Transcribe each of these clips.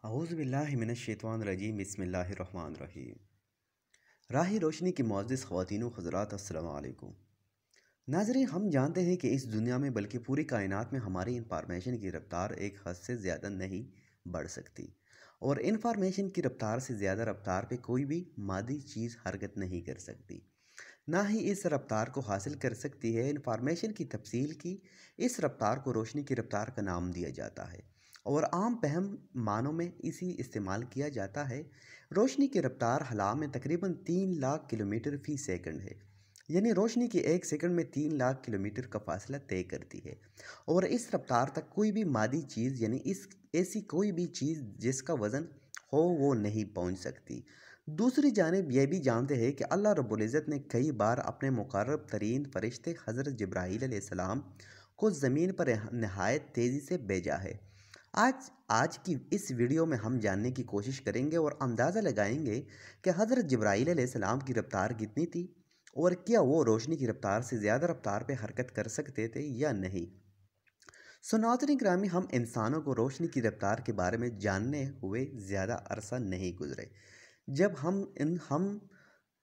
औज़ुबिल्लाहिमिनश्शैतानिर्रजीम बिस्मिल्लाहिर्रहमानिर्रहीम। राही रोशनी की मोअज़्ज़िज़ ख़वातीन व हज़रात अस्सलामु अलैकुम। नाज़रीन, हम जानते हैं कि इस दुनिया में बल्कि पूरी कायनात में हमारी इंफॉर्मेशन की रफ्तार एक हद से ज़्यादा नहीं बढ़ सकती, और इंफॉर्मेशन की रफ्तार से ज़्यादा रफ्तार पे कोई भी मादी चीज़ हरकत नहीं कर सकती, ना ही इस रफ्तार को हासिल कर सकती है। इंफॉर्मेशन की तफसील की इस रफ्तार को रोशनी की रफ्तार का नाम दिया जाता है, और आम फहम मानों में इसी इस्तेमाल किया जाता है। रोशनी की रफ्तार हला में तकरीबन 3 लाख किलोमीटर फ़ी सेकंड है, यानी रोशनी की एक सेकंड में 3 लाख किलोमीटर का फासला तय करती है। और इस रफ्तार तक कोई भी मादी चीज़ यानी इस ऐसी कोई भी चीज़ जिसका वज़न हो वो नहीं पहुंच सकती। दूसरी जानिब यह भी जानते हैं कि अल्लाह रब्बुल इज़्ज़त ने कई बार अपने मुक़र्रब तरीन फ़रिश्ते हज़रत जिब्राईल अलैहिस्सलाम को ज़मीन पर नहायत तेज़ी से भेजा है। आज आज की इस वीडियो में हम जानने की कोशिश करेंगे और अंदाज़ा लगाएंगे कि हज़रत जिब्राईल अलैहिस्सलाम की रफ्तार कितनी थी, और क्या वो रोशनी की रफ्तार से ज़्यादा रफ्तार पर हरकत कर सकते थे या नहीं। नाज़रीन ग्रामी, हम इंसानों को रोशनी की रफ्तार के बारे में जानने हुए ज़्यादा अरसा नहीं गुजरे। जब हम इन हम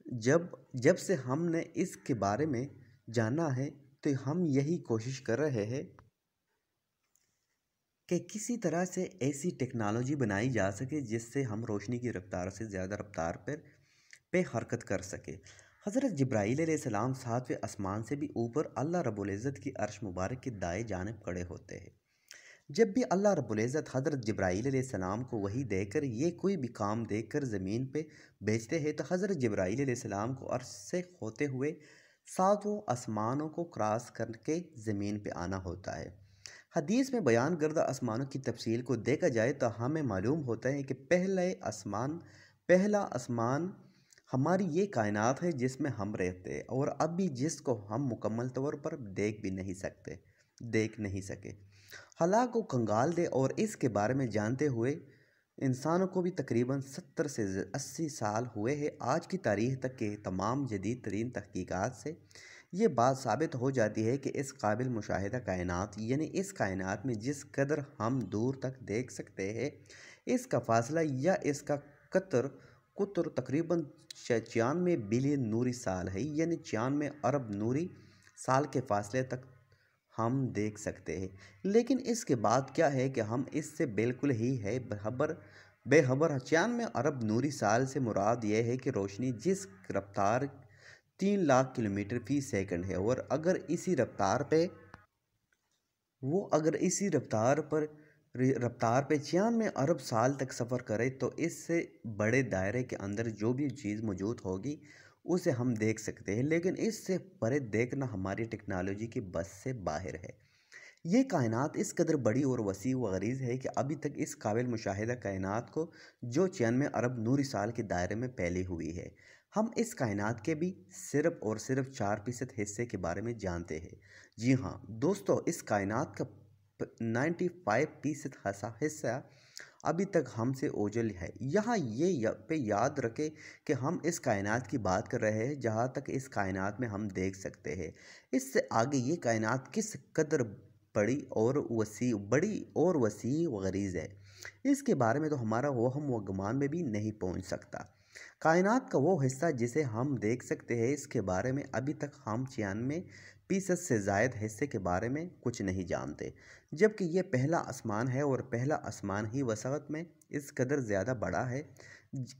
जब जब से हमने इसके बारे में जाना है, तो हम यही कोशिश कर रहे हैं कि किसी तरह से ऐसी टेक्नोलॉजी बनाई जा सके जिससे हम रोशनी की रफ्तार से ज़्यादा रफ्तार पर हरकत कर सके। हज़रत जिब्राईल अलैहिस्सलाम सातवें आसमान से भी ऊपर अल्लाह रब्बुल इज़्ज़त की अर्श मुबारक की दाएं जानिब खड़े होते हैं। जब भी अल्लाह रब्बुल इज़्ज़त हज़रत जिब्राईल अलैहिस्सलाम को वही देकर ये कोई भी काम देकर ज़मीन पे भेजते हैं, तो हज़रत जिब्राईल अलैहिस्सलाम को अर्श से होते हुए सातों आसमानों को क्रॉस करके ज़मीन पे आना होता है। हदीस में बयान करदा आसमानों की तफसील को देखा जाए तो हमें मालूम होता है कि पहला आसमान हमारी ये कायनात है जिसमें हम रहते हैं, और अब भी जिसको हम मुकम्मल तौर पर देख नहीं सके। हला को कंगाल दे और इसके बारे में जानते हुए इंसानों को भी तकरीबन 70 से 80 साल हुए हैं। आज की तारीख तक के तमाम जदीद तरीन तहकीकात से ये बात साबित हो जाती है कि इस काबिल मुशाहिदा कायनात यानी इस कायनात में जिस कदर हम दूर तक देख सकते हैं, इसका फासला या इसका कतर कुतर तकरीबन 96 बिलियन नूरी साल है, यानी 96 अरब नूरी साल के फासले तक हम देख सकते हैं। लेकिन इसके बाद क्या है कि हम इससे बिल्कुल ही है बेखबर 96 अरब नूरी साल से मुराद यह है कि रोशनी जिस रफ्तार 3 लाख किलोमीटर फ़ी सेकंड है, और अगर इसी रफ्तार पे 96 अरब साल तक सफ़र करे, तो इससे बड़े दायरे के अंदर जो भी चीज़ मौजूद होगी उसे हम देख सकते हैं। लेकिन इससे परे देखना हमारी टेक्नोलॉजी की बस से बाहर है। ये कायनात इस कदर बड़ी और वसी व गरीज़ है कि अभी तक इस काबिल मुशाहिदा कायनात को जो 96 अरब नूरी साल के दायरे में फैली हुई है, हम इस कायनात के भी सिर्फ और सिर्फ 4% हिस्से के बारे में जानते हैं। जी हाँ दोस्तों, इस कायनात का 95% हिस्सा अभी तक हमसे ओझल है। यहाँ पे याद रखें कि हम इस कायनात की बात कर रहे हैं जहाँ तक इस कायनात में हम देख सकते हैं। इससे आगे ये कायनात किस कदर बड़ी और वसी व गरीज़ है, इसके बारे में तो हमारा वहम व गुमान में भी नहीं पहुँच सकता। कायनात का वो हिस्सा जिसे हम देख सकते हैं, इसके बारे में अभी तक हम 96% से ज़ायद हिस्से के बारे में कुछ नहीं जानते, जबकि ये पहला आसमान है, और पहला आसमान ही वसाअत में इस कदर ज़्यादा बड़ा है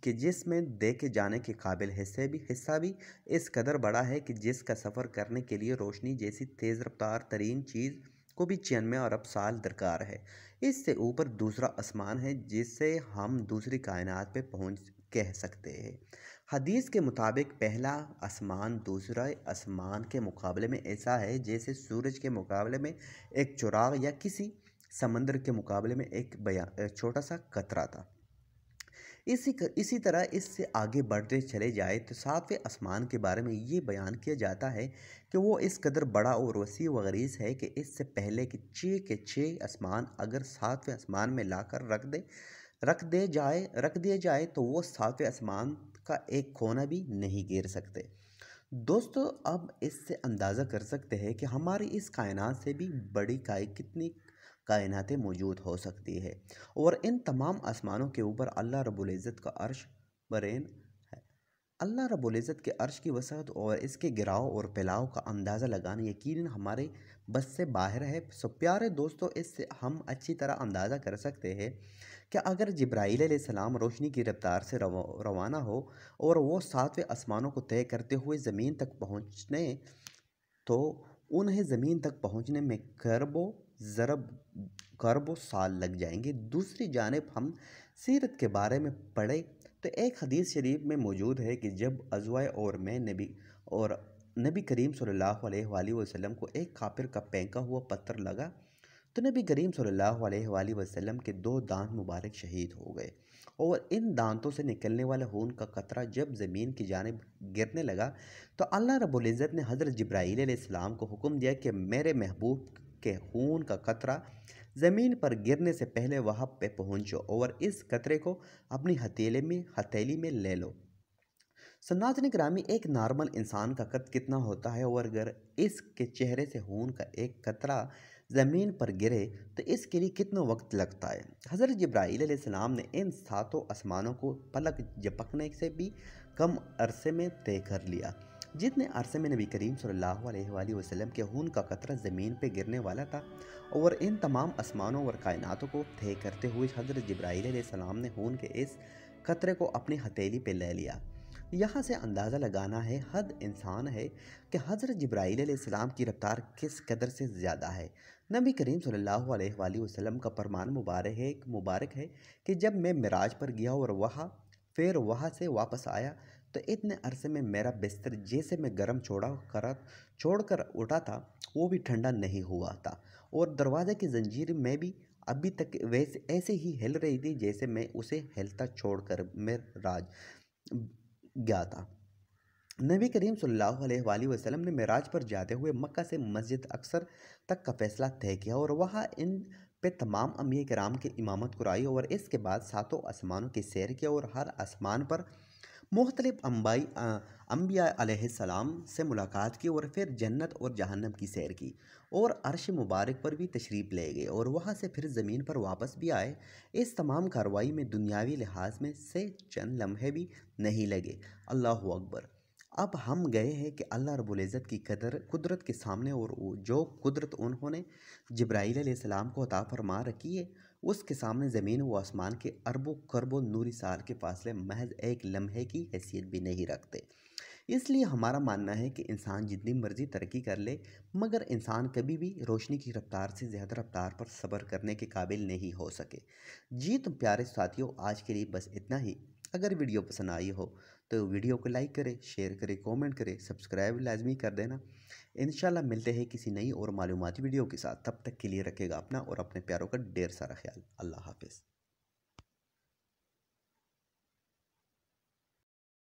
कि जिसमें देखे जाने के काबिल हिस्सा भी इस कदर बड़ा है कि जिसका सफ़र करने के लिए रोशनी जैसी तेज़ रफ्तार तरीन चीज़ को भी 96 अरब साल दरकार है। इससे ऊपर दूसरा आसमान है जिससे हम दूसरी कायनात पे पहुँच कह सकते हैं। हदीस के मुताबिक पहला आसमान दूसरे आसमान के मुकाबले में ऐसा है जैसे सूरज के मुकाबले में एक चुराग या किसी समंदर के मुकाबले में एक छोटा सा कतरा था। इसी तरह इससे आगे बढ़ते चले जाए तो सातवें आसमान के बारे में ये बयान किया जाता है कि वो इस कदर बड़ा और वसी व गरीज़ है कि इससे पहले कि 6 के 6 आसमान अगर सातवें आसमान में लाकर रख दिए जाए तो वो सातवें आसमान का एक कोना भी नहीं घेर सकते। दोस्तों, अब इससे अंदाज़ा कर सकते हैं कि हमारी इस कायनात से भी बड़ी कितनी कायनातें मौजूद हो सकती है। और इन तमाम आसमानों के ऊपर अल्लाह रब्बुल इज़्ज़त का अर्श बरेन है। अल्लाह रब्बुल इज़्ज़त के अर्श की वसअत और इसके गिराव और फैलाव का अंदाज़ा लगाना यकीनन हमारे बस से बाहर है। सो प्यारे दोस्तों, इससे हम अच्छी तरह अंदाज़ा कर सकते हैं कि अगर जिब्राईल अलैहिस्सलाम रोशनी की रफ्तार से रवाना हो और वो सातवें आसमानों को तय करते हुए ज़मीन तक पहुँचने, तो उन्हें ज़मीन तक पहुँचने में करबो साल लग जाएंगे। दूसरी जानिब हम सीरत के बारे में पढ़े तो एक हदीस शरीफ में मौजूद है कि जब अज़वाए और मैं नबी करीम सल्लल्लाहु अलैहि वसल्लम को एक काफिर का फेंका हुआ पत्थर लगा, तो नबी करीम सल्लल्लाहु अलैहि वसल्लम के दो दांत मुबारक शहीद हो गए। और इन दांतों से निकलने वाला खून का कतरा जब ज़मीन की जानिब गिरने लगा, तो अल्लाह रब्बुल इज़्ज़त ने हज़रत जिब्राईल अलैहिस्सलाम को हुक्म दिया कि मेरे महबूब के खून का कतरा ज़मीन पर गिरने से पहले वहाँ पे पहुँचो और इस कतरे को अपनी हथेली में ले लो। नाज़रीन गिरामी, एक नॉर्मल इंसान का कद कितना होता है, और अगर इसके चेहरे से खून का एक कतरा ज़मीन पर गिरे तो इसके लिए कितना वक्त लगता है। हज़रत जिब्राईल अलैहिस्सलाम ने इन सातों आसमानों को पलक झपकने से भी कम अरसे में तय कर लिया, जितने अरसे में नबी करीम सल्लल्लाहु अलैहि वसल्लम के खून का कतरा ज़मीन पर गिरने वाला था। और इन तमाम आसमानों और कायनातों को तय करते हुए हज़रत जिब्राईल अलैहिस्सलाम ने खून के इस कतरे को अपनी हथेली पे ले लिया। यहाँ से अंदाज़ा लगाना है, हद इंसान है कि हज़रत जिब्राईल अलैहिस्सलाम की रफ्तार किस कदर से ज़्यादा है। नबी करीम सल्लल्लाहु अलैहि वसल्लम का फरमान मुबारक है कि जब मैं मिराज पर गया और वहाँ से वापस आया, तो इतने अरसे में मेरा बिस्तर जैसे मैं गर्म छोड़कर उठा था वो भी ठंडा नहीं हुआ था, और दरवाज़े की जंजीर में भी अभी तक वैसे ऐसे ही हिल रही थी जैसे मैं उसे हिलता छोड़कर मैं राज गया था। नबी करीम सल्लल्लाहु अलैहि वसल्लम ने मेराज पर जाते हुए मक्का से मस्जिद अक्सर तक का फ़ैसला तय किया और वहाँ इन पे तमाम अम्बिया किराम की इमामत कराई, और इसके बाद सातों आसमानों की सैर किया और हर आसमान पर मुख्तलिफ अम्बिया अलैहिस्सलाम से मुलाकात की, और फिर जन्नत और जहन्नम की सैर की, और अर्श मुबारक पर भी तशरीफ़ ले गए और वहाँ से फिर ज़मीन पर वापस भी आए। इस तमाम कार्रवाई में दुनियावी लिहाज में से चंद लम्हे भी नहीं लगे। अल्लाहु अकबर। अब हम गए हैं कि अल्लाह रब्बुल इज़्ज़त की कुदरत के सामने, और जो कुदरत उन्होंने जिब्राईल अलैहिस्सलाम को अता फरमा रखी है, उसके सामने ज़मीन व आसमान के अरबों खरबों नूरी साल के फासले महज एक लम्हे की हैसियत भी नहीं रखते। इसलिए हमारा मानना है कि इंसान जितनी मर्जी तरक्की कर ले, मगर इंसान कभी भी रोशनी की रफ्तार से ज़्यादा रफ्तार पर सब्र करने के काबिल नहीं हो सके। जी तो प्यारे साथियों, आज के लिए बस इतना ही। अगर वीडियो पसंद आई हो तो वीडियो को लाइक करें, शेयर करें, कमेंट करें, सब्सक्राइब लाजमी कर देना। इंशाल्लाह मिलते हैं किसी नई और मालूमाती वीडियो के साथ। तब तक के लिए रखेगा अपना और अपने प्यारों का ढेर सारा ख्याल। अल्लाह हाफिज़।